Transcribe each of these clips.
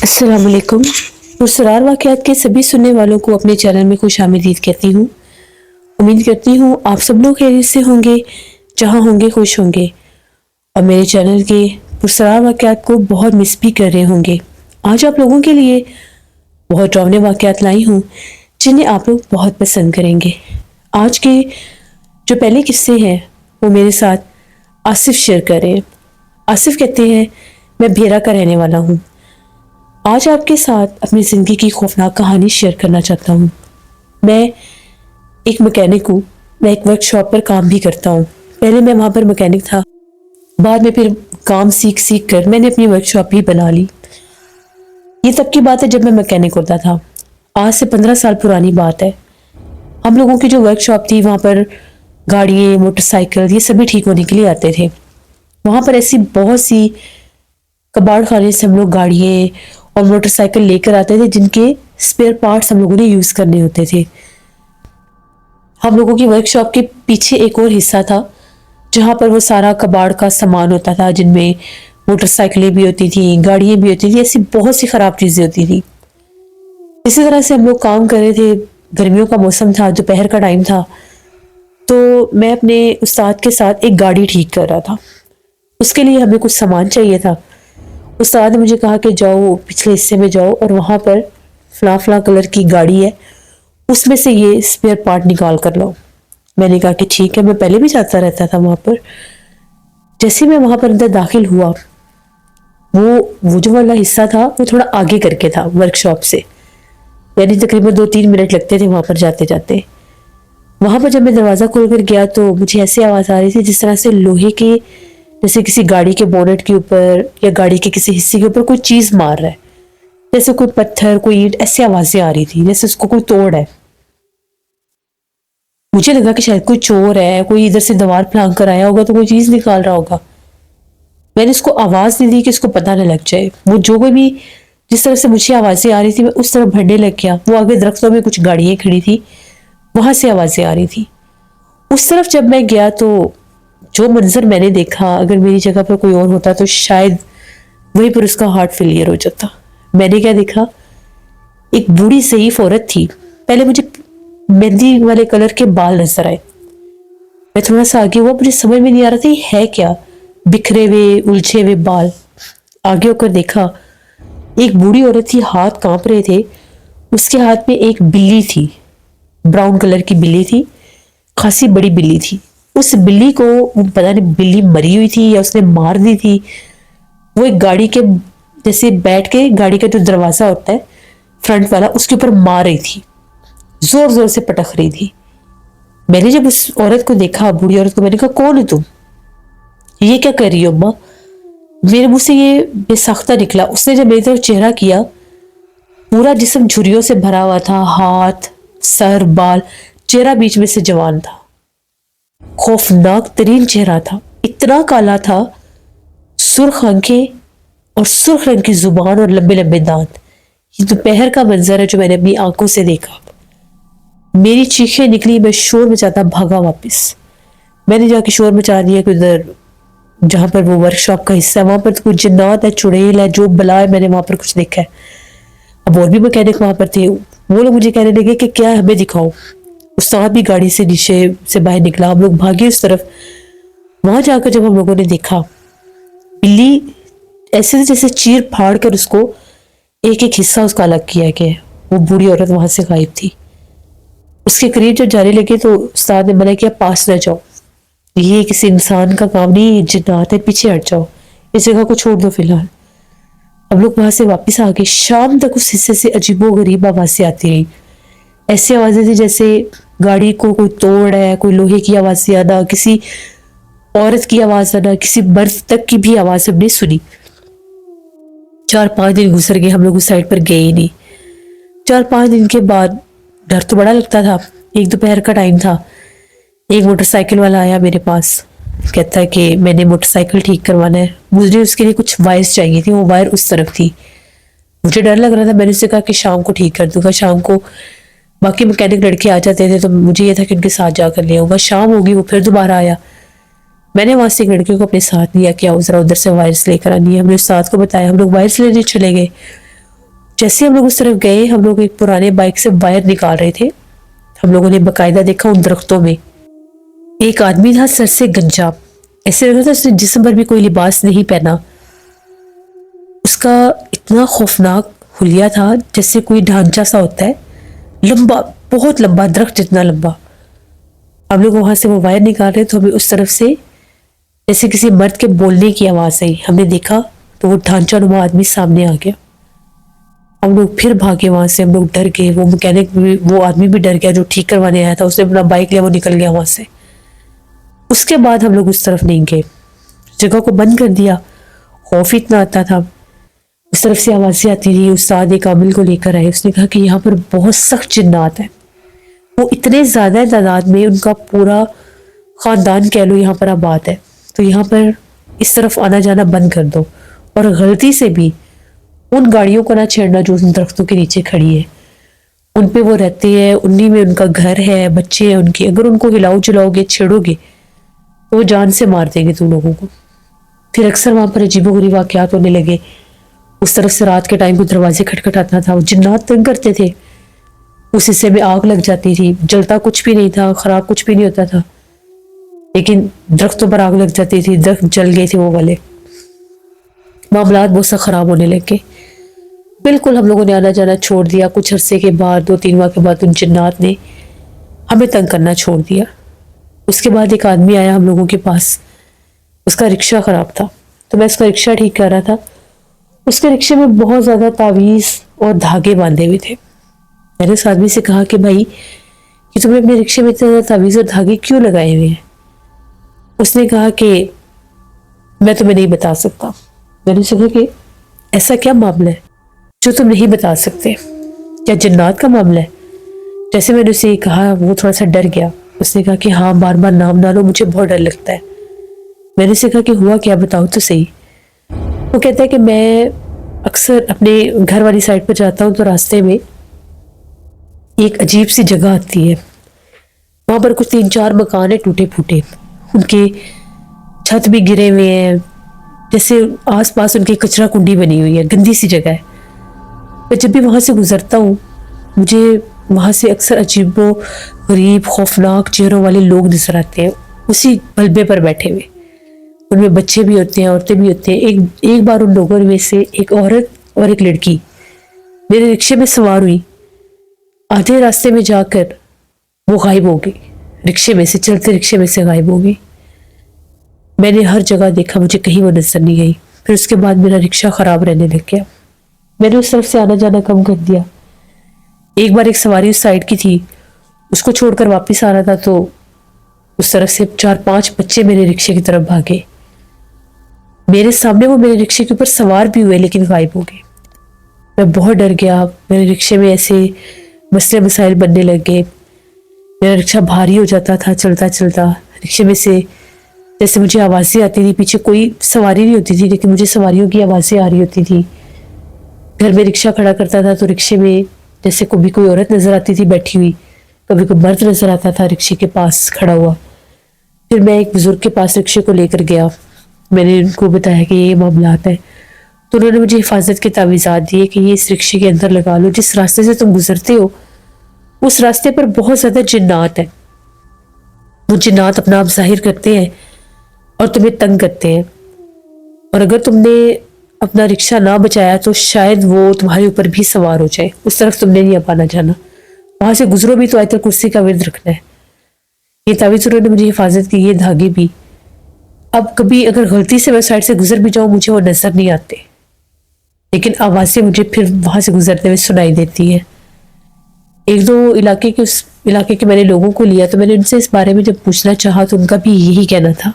السلام علیکم. پرسرار واقعات کے سبھی سننے والوں کو اپنے چینل میں خوش آمدید کہتی ہوں. امید کرتی ہوں آپ سب لوگ خیریت سے ہوں گے، جہاں ہوں گے خوش ہوں گے، اور میرے چینل کے پرسرار واقعات کو بہت مس بھی کر رہے ہوں گے. آج آپ لوگوں کے لیے بہت ڈراؤنے واقعات لائی ہوں جنہیں آپ لوگ بہت پسند کریں گے. آج کے جو پہلے قصے ہیں وہ میرے ساتھ آصف شیئر کر رہے ہیں. آصف کہتے ہیں میں بھیرا کا رہنے والا ہوں. آج آپ کے ساتھ اپنی زندگی کی خوفناک کہانی شیئر کرنا چاہتا ہوں. میں ایک مکینک ہوں. میں ایک ورک شاپ پر کام بھی کرتا ہوں. پہلے میں وہاں پر مکینک تھا، بعد میں پھر کام سیکھ کر میں نے اپنی ورک شاپ بھی بنا لی. یہ تب کی بات ہے جب میں مکینک ہوتا تھا. آج سے 15 سال پرانی بات ہے. ہم لوگوں کی جو ورک شاپ تھی وہاں پر گاڑیاں، موٹر سائیکل یہ سبھی ٹھیک ہونے کے لیے آتے تھے. وہاں پر ایسی بہت سی کباڑ خانے سے ہم لوگ گاڑیاں اور موٹر سائیکل لے کر آتے تھے جن کے سپیئر پارٹس ہم لوگوں نے یوز کرنے ہوتے تھے. ہم لوگوں کی ورک شاپ کے پیچھے ایک اور حصہ تھا جہاں پر وہ سارا کباڑ کا سامان ہوتا تھا، جن میں موٹر سائیکلیں بھی ہوتی تھیں، گاڑیاں بھی ہوتی تھیں، ایسی بہت سی خراب چیزیں ہوتی تھیں. اسی طرح سے ہم لوگ کام کر رہے تھے. گرمیوں کا موسم تھا، دوپہر کا ٹائم تھا، تو میں اپنے استاد کے ساتھ ایک گاڑی ٹھیک کر رہا تھا. اس کے لیے ہمیں کچھ سامان چاہیے تھا. استاد نے مجھے کہا کہ جاؤ پچھلے حصے میں جاؤ اور وہاں پر فلاں فلاں کلر کی گاڑی ہے، اس میں سے یہ سپیئر پارٹ نکال کر لاؤ. میں نے کہا کہ ٹھیک ہے. میں پہلے بھی جاتا رہتا تھا وہاں پر. جیسے میں وہاں پر اندر داخل ہوا، وہ جو والا حصہ تھا وہ تھوڑا آگے کر کے تھا ورک شاپ سے، یعنی تقریباً 2-3 منٹ لگتے تھے وہاں پر جاتے جاتے. وہاں پر جب میں دروازہ کھول کر گیا تو مجھے ایسی آواز آ رہی تھی جس طرح سے لوہے کے، جیسے کسی گاڑی کے بونٹ کے اوپر یا گاڑی کے کسی حصے کے اوپر کوئی چیز مار رہا ہے، جیسے کوئی پتھر، کوئی اینٹ، ایسی آوازیں آ رہی تھی جیسے اس کو کوئی توڑ ہے. مجھے لگا کہ شاید کوئی چور ہے، کوئی ادھر سے دیوار پھلانگ کر آیا ہوگا تو کوئی چیز نکال رہا ہوگا. میں نے اس کو آواز نہیں دی کہ اس کو پتہ نہ لگ جائے. وہ جو بھی جس طرح سے مجھے آوازیں آ رہی تھی میں اس طرف بڑھنے لگ گیا. وہ آگے درختوں میں کچھ گاڑیاں کھڑی تھی، وہاں سے آوازیں آ رہی تھی. اس طرف جب میں گیا تو جو منظر میں نے دیکھا، اگر میری جگہ پر کوئی اور ہوتا تو شاید وہیں پر اس کا ہارٹ فیلئر ہو جاتا. میں نے کیا دیکھا؟ ایک بوڑھی ضعیف عورت تھی. پہلے مجھے مہندی والے کلر کے بال نظر آئے. میں تھوڑا سا آگے ہوا، مجھے سمجھ میں نہیں آ رہا تھا یہ ہے کیا. بکھرے ہوئے، الجھے ہوئے بال. آگے ہو کر دیکھا ایک بوڑھی عورت تھی، ہاتھ کانپ رہے تھے. اس کے ہاتھ میں ایک بلی تھی، براؤن کلر کی بلی تھی، خاصی بڑی بلی تھی. اس بلی کو پتہ نہیں بلی مری ہوئی تھی یا اس نے مار دی تھی. وہ ایک گاڑی کے جیسے بیٹھ کے گاڑی کا جو دروازہ ہوتا ہے فرنٹ والا، اس کے اوپر مار رہی تھی، زور زور سے پٹخ رہی تھی. میں نے جب اس عورت کو دیکھا، بوڑھی عورت کو، میں نے کہا کون ہے تم؟ یہ کیا کر رہی ہو اماں؟ میرے منہ سے یہ بے ساختہ نکلا. اس نے جب میری طرف چہرہ کیا، پورا جسم جھریوں سے بھرا ہوا تھا، ہاتھ، سر، بال، چہرہ بیچ میں سے جوان تھا. خوفناک ترین چہرہ تھا، اتنا کالا تھا، سرخ آنکھیں اور سرخ رنگ کی زبان اور لمبے لمبے دانت. یہ دوپہر کا منظر ہے جو میں نے اپنی آنکھوں سے دیکھا. میری چیخیں نکلی. میں شور مچاتا بھاگا واپس. میں نے جا کے شور مچا دیا کہ ادھر جہاں پر وہ ورک شاپ کا حصہ ہے وہاں پر کچھ جنات ہے، چڑیل ہے، جو بلا ہے، میں نے وہاں پر کچھ دیکھا ہے. اب اور بھی مکینک وہاں پر تھے. وہ لوگ مجھے کہنے لگے کہ کیا ہمیں دکھاؤ. استاد بھی گاڑی سے نیچے سے باہر نکلا. ہم لوگ بھاگے اس طرف. وہاں جا کر جب ہم لوگوں نے دیکھا، بلی ایسے جیسے چیر پھاڑ کر اس کو ایک ایک حصہ اس کا الگ کیا گیا. وہ بوڑھی عورت وہاں سے غائب تھی. اس کے قریب جب جانے لگے تو استاد نے منع کیا، پاس نہ جاؤ، یہ کسی انسان کا کام نہیں، جنات ہے، پیچھے ہٹ جاؤ، اس جگہ کو چھوڑ دو فی الحال. ہم لوگ وہاں سے واپس آ گئے. شام تک اس حصے سے عجیب و غریب آوازیں آتی رہی. ایسی آوازیں تھی جیسے گاڑی کو کوئی توڑ ہے، کوئی لوہے کی آواز آنا، کسی عورت کی آواز آنا، کسی مرد تک کی بھی آواز ہم نے سنی. 4-5 دن گزر گئے، ہم لوگ اس سائڈ پر گئے ہی نہیں. 4-5 دن کے بعد ڈر تو بڑا لگتا تھا. ایک دوپہر کا ٹائم تھا. ایک موٹر سائیکل والا آیا میرے پاس، کہتا ہے کہ میں نے موٹر سائیکل ٹھیک کروانا ہے. مجھے اس کے لیے کچھ وائرز چاہیے تھی. وہ وائر اس طرف تھی. مجھے ڈر لگ رہا تھا. میں نے اس سے کہا کہ شام کو ٹھیک کر دوں گا. شام کو باقی مکینک لڑکے آ جاتے تھے تو مجھے یہ تھا کہ ان کے ساتھ جا کر لے آؤں گا. شام ہوگی، وہ پھر دوبارہ آیا. میں نے وہاں سے ایک لڑکے کو اپنے ساتھ لیا کہ آؤ ذرا ادھر سے وائرس لے کر آنی ہے. ہم نے استاد کو بتایا. ہم لوگ وائرس لینے چلے گئے. جیسے ہم لوگ اس طرف گئے، ہم لوگ ایک پرانے بائک سے وائر نکال رہے تھے، ہم لوگوں نے باقاعدہ دیکھا ان درختوں میں ایک آدمی تھا سر سے گنجا، ایسے لگ رہا تھا اس نے جسم پر بھی کوئی لباس نہیں پہنا، اس کا اتنا خوفناک حلیہ تھا جیسے کوئی ڈھانچہ سا ہوتا ہے، لمبا، بہت لمبا، درخت جتنا لمبا۔ ہم لوگ وہاں سے وہ وائر نکال رہے تو ہمیں اس طرف سے جیسے کسی مرد کے بولنے کی آواز آئی، ہم نے دیکھا تو وہ ڈھانچہ نما آدمی سامنے آ گیا۔ ہم لوگ پھر بھاگے وہاں سے، ہم لوگ ڈر گئے، وہ مکینک بھی، وہ آدمی بھی ڈر گیا جو ٹھیک کروانے آیا تھا، اس نے اپنا بائک لیا، وہ نکل گیا وہاں سے۔ اس کے بعد ہم لوگ اس طرف نہیں گئے، جگہ کو بند کر دیا، خوف اتنا آتا تھا، اس طرف سے آوازیں آتی تھی۔ استاد ایک عامل کو لے کر آئے، اس نے کہا کہ یہاں پر بہت سخت جنات ہیں، وہ اتنے زیادہ تعداد میں، ان کا پورا خاندان کہہ لو یہاں پر آباد ہے، تو یہاں پر اس طرف آنا جانا بند کر دو، اور غلطی سے بھی ان گاڑیوں کو نہ چھیڑنا جو ان درختوں کے نیچے کھڑی ہے، ان پہ وہ رہتے ہیں، انہی میں ان کا گھر ہے، بچے ہیں ان کے، اگر ان کو ہلاؤ جلاؤ گے، چھیڑو گے تو وہ جان سے مار دیں گے تم لوگوں کو۔ پھر اکثر وہاں پر عجیب و غریب واقعات ہونے لگے، اس طرف سے رات کے ٹائم کو دروازے کھٹکھٹاتا تھا، وہ جنات تنگ کرتے تھے، اس حصے میں آگ لگ جاتی تھی، جلتا کچھ بھی نہیں تھا، خراب کچھ بھی نہیں ہوتا تھا، لیکن درختوں پر آگ لگ جاتی تھی، درخت جل گئے تھے وہ والے، معاملات بہت سا خراب ہونے لگے۔ بالکل ہم لوگوں نے آنا جانا چھوڑ دیا، کچھ عرصے کے بعد، 2-3 ماہ کے بعد ان جنات نے ہمیں تنگ کرنا چھوڑ دیا۔ اس کے بعد ایک آدمی آیا ہم لوگوں کے پاس، اس کا رکشہ خراب تھا، تو میں اس کا رکشہ ٹھیک کر رہا تھا، اس کے رکشے میں بہت زیادہ تعویذ اور دھاگے باندھے ہوئے تھے۔ میں نے اس آدمی سے کہا کہ بھائی کہ تم نے اپنے رکشے میں اتنے زیادہ تعویذ اور دھاگے کیوں لگائے ہوئے ہیں؟ اس نے کہا کہ میں تمہیں نہیں بتا سکتا۔ میں نے کہا کہ ایسا کیا معاملہ ہے جو تم نہیں بتا سکتے؟ کیا جنات کا معاملہ ہے؟ جیسے میں نے اسے کہا وہ تھوڑا سا ڈر گیا، اس نے کہا کہ ہاں بار بار نام نہ لو، مجھے بہت ڈر لگتا ہے۔ میں نے اسے کہا کہ ہوا کیا، بتاؤ تو صحیح۔ وہ کہتا ہے کہ میں اکثر اپنے گھر والی سائڈ پہ جاتا ہوں تو راستے میں ایک عجیب سی جگہ آتی ہے، وہاں پر کچھ 3-4 مکان ہیں ٹوٹے پھوٹے، ان کے چھت بھی گرے ہوئے ہیں، جیسے آس پاس ان کی کچرا کنڈی بنی ہوئی ہے، گندی سی جگہ ہے۔ میں جب بھی وہاں سے گزرتا ہوں مجھے وہاں سے اکثر عجیب و غریب خوفناک چہروں والے لوگ نظر آتے ہیں، اسی ملبے پر بیٹھے ہوئے، ان میں بچے بھی ہوتے ہیں، عورتیں بھی ہوتے ہیں۔ ایک بار ان لوگوں میں سے ایک عورت اور ایک لڑکی میرے رکشے میں سوار ہوئی، آدھے راستے میں جا کر وہ غائب ہو گئی، رکشے میں سے، چلتے رکشے میں سے غائب ہو گئی۔ میں نے ہر جگہ دیکھا، مجھے کہیں وہ نظر نہیں گئی۔ پھر اس کے بعد میرا رکشہ خراب رہنے لگ گیا، میں نے اس طرف سے آنا جانا کم کر دیا۔ ایک بار ایک سواری اس سائڈ کی تھی، اس کو چھوڑ کر واپس آ رہا تھا تو اس طرف سے 4-5 بچے میرے رکشے کی طرف بھاگے، میرے سامنے وہ میرے رکشے کے اوپر سوار بھی ہوئے لیکن غائب ہو گئے۔ میں بہت ڈر گیا، میرے رکشے میں ایسے مسئلے مسائل بننے لگ گئے، میرا رکشہ بھاری ہو جاتا تھا چلتا چلتا، رکشے میں سے جیسے مجھے آوازیں آتی تھی، پیچھے کوئی سواری نہیں ہوتی تھی لیکن مجھے سواریوں کی آوازیں آ رہی ہوتی تھی۔ گھر میں رکشہ کھڑا کرتا تھا تو رکشے میں جیسے کبھی کوئی عورت نظر آتی تھی بیٹھی ہوئی، کبھی کوئی مرد نظر آتا تھا رکشے کے پاس کھڑا ہوا۔ پھر میں ایک بزرگ کے پاس رکشے کو لے کر گیا، میں نے ان کو بتایا کہ یہ معاملات ہیں، تو انہوں نے مجھے حفاظت کے تعویذات دیے کہ یہ اس رکشے کے اندر لگا لو، جس راستے سے تم گزرتے ہو اس راستے پر بہت زیادہ جنات ہیں، وہ جنات اپنا آپ ظاہر کرتے ہیں اور تمہیں تنگ کرتے ہیں، اور اگر تم نے اپنا رکشہ نہ بچایا تو شاید وہ تمہارے اوپر بھی سوار ہو جائے، اس طرف تم نے نہیں اپانا جانا، وہاں سے گزرو بھی تو آیت الکرسی کا ورد رکھنا ہے۔ یہ تعویذ انہوں نے مجھے حفاظت کی، یہ دھاگے بھی۔ اب کبھی اگر غلطی سے میں سائڈ سے گزر بھی جاؤں مجھے وہ نظر نہیں آتے، لیکن آوازیں مجھے پھر وہاں سے گزرتے ہوئے سنائی دیتی ہیں۔ ایک دو اس علاقے کے میں نے لوگوں کو لیا تو میں نے ان سے اس بارے میں جب پوچھنا چاہا تو ان کا بھی یہی کہنا تھا،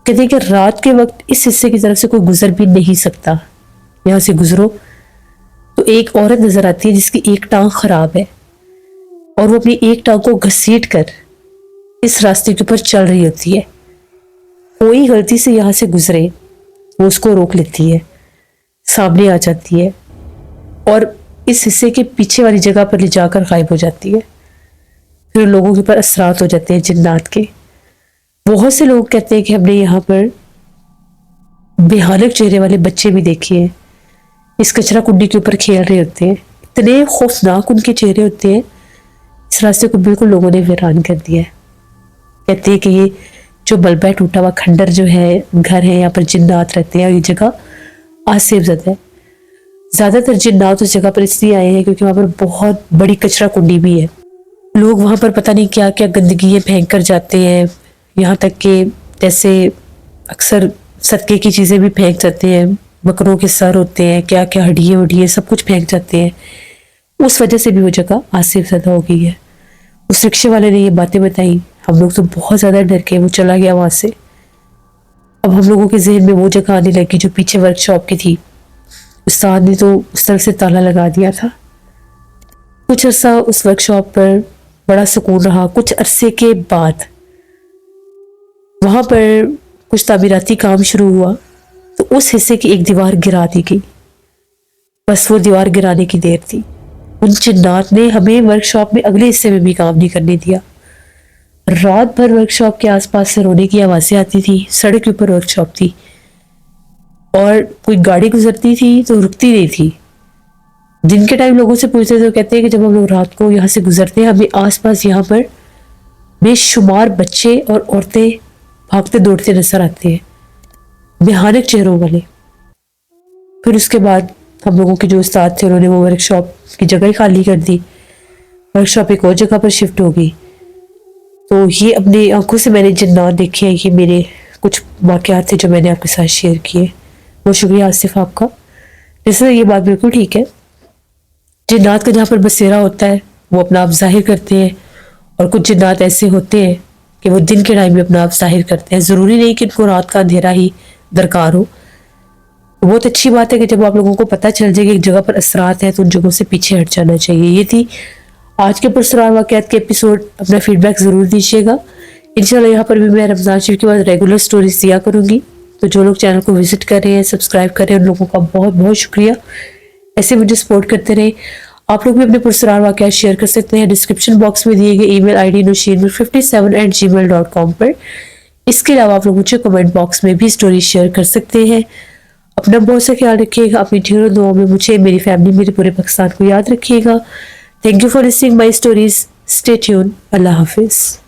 کہتے ہیں کہ رات کے وقت اس حصے کی طرف سے کوئی گزر بھی نہیں سکتا، یہاں سے گزرو تو ایک عورت نظر آتی ہے جس کی ایک ٹانگ خراب ہے اور وہ اپنی ایک ٹانگ کو گھسیٹ کر اس راستے کے اوپر چل رہی ہوتی ہے، کوئی غلطی سے یہاں سے گزرے وہ اس کو روک لیتی ہے، سامنے آ جاتی ہے اور اس حصے کے پیچھے والی جگہ پر لے جا کر غائب ہو جاتی ہے۔ پھر لوگوں کے اوپر اثرات ہو جاتے ہیں جنات کے۔ بہت سے لوگ کہتے ہیں کہ ہم نے یہاں پر بھیانک چہرے والے بچے بھی دیکھے ہیں، اس کچرا کنڈی کے اوپر کھیل رہے ہوتے ہیں. اتنے خوفناک ان کے چہرے ہوتے ہیں. اس راستے کو بالکل لوگوں نے ویران کر دیا ہے. کہتے ہیں کہ یہ جو ملبہ ٹوٹا ہوا کھنڈر جو ہے گھر ہے، یہاں پر جنات رہتے ہیں اور یہ جگہ آصف زدہ ہے. زیادہ تر جنات اس جگہ پر اس لیے آئے ہیں کیونکہ وہاں پر بہت بڑی کچرا کنڈی بھی ہے. لوگ وہاں پر پتہ نہیں کیا کیا گندگیاں پھینک کر جاتے ہیں، یہاں تک کہ جیسے اکثر صدقے کی چیزیں بھی پھینک جاتے ہیں، بکروں کے سر ہوتے ہیں، کیا کیا ہڈیے وڈیے سب کچھ پھینک جاتے ہیں. اس وجہ سے بھی وہ جگہ آصف زدہ ہو گئی ہے. اس رکشے والے نے یہ باتیں بتائیں. ہم لوگ تو بہت زیادہ ڈر کے، وہ چلا گیا وہاں سے. اب ہم لوگوں کے ذہن میں وہ جگہ آنے لگی جو پیچھے ورک شاپ کی تھی. استاد نے تو اس طرف سے تالا لگا دیا تھا. کچھ عرصہ اس ورک شاپ پر بڑا سکون رہا. کچھ عرصے کے بعد وہاں پر کچھ تعمیراتی کام شروع ہوا تو اس حصے کی ایک دیوار گرا دی گئی. بس وہ دیوار گرانے کی دیر تھی. ان جنات نے ہمیں ورک شاپ میں اگلے حصے میں بھی کام نہیں کرنے دیا. رات بھر ورک شاپ کے آس پاس سے رونے کی آوازیں آتی تھی. سڑک کے اوپر ورک شاپ تھی اور کوئی گاڑی گزرتی تھی تو رکتی نہیں تھی. دن کے ٹائم لوگوں سے پوچھتے تو کہتے ہیں کہ جب ہم لوگ رات کو یہاں سے گزرتے ہیں ہمیں آس پاس یہاں پر بے شمار بچے اور عورتیں بھاگتے دوڑتے نظر آتے ہیں، بھیانک چہروں والے. پھر اس کے بعد ہم لوگوں کے جو استاد تھے انہوں نے وہ ورک شاپ کی جگہ ہی خالی کر دی. ورک شاپ ایک اور جگہ پر شفٹ ہو گئی. تو یہ اپنی آنکھوں سے میں نے جنات دیکھے ہیں. یہ میرے کچھ واقعات تھے جو میں نے آپ کے ساتھ شیئر کیے. بہت شکریہ آصف آپ کا. جیسے یہ بات بالکل ٹھیک ہے، جنات کا جہاں پر بسیرا ہوتا ہے وہ اپنا آپ ظاہر کرتے ہیں، اور کچھ جنات ایسے ہوتے ہیں کہ وہ دن کے ٹائم میں اپنا آپ ظاہر کرتے ہیں. ضروری نہیں کہ ان کو رات کا اندھیرا ہی درکار ہو. بہت اچھی بات ہے کہ جب آپ لوگوں کو پتہ چل جائے کہ ایک جگہ پر اثرات ہیں تو ان جگہوں سے پیچھے ہٹ جانا چاہیے. یہ تھی آج کے پرسرار واقعات کے ایپیسوڈ. اپنا فیڈ بیک ضرور دیجیے گا. انشاءاللہ یہاں پر بھی میں رمضان شریف کے بعد ریگولر سٹوریز دیا کروں گی. تو جو لوگ چینل کو وزٹ کر رہے ہیں، سبسکرائب کر رہے ہیں، ان لوگوں کا بہت بہت شکریہ. ایسے مجھے سپورٹ کرتے رہیں. آپ لوگ بھی اپنے پرسرار واقعات شیئر کر سکتے ہیں ڈسکرپشن باکس میں دیے گئے ای میل آئی ڈی nusheer57@gmail.com پر. اس کے علاوہ آپ لوگ مجھے کمنٹ باکس میں بھی سٹوری شیئر کر سکتے ہیں. اپنا بہت سا خیال رکھیے گا. اپنی ڈھیروں دعاؤں میں مجھے، میری فیملی، میرے پورے پاکستان کو یاد رکھیے گا. Thank you for listening my stories. Stay tuned. اللہ حافظ.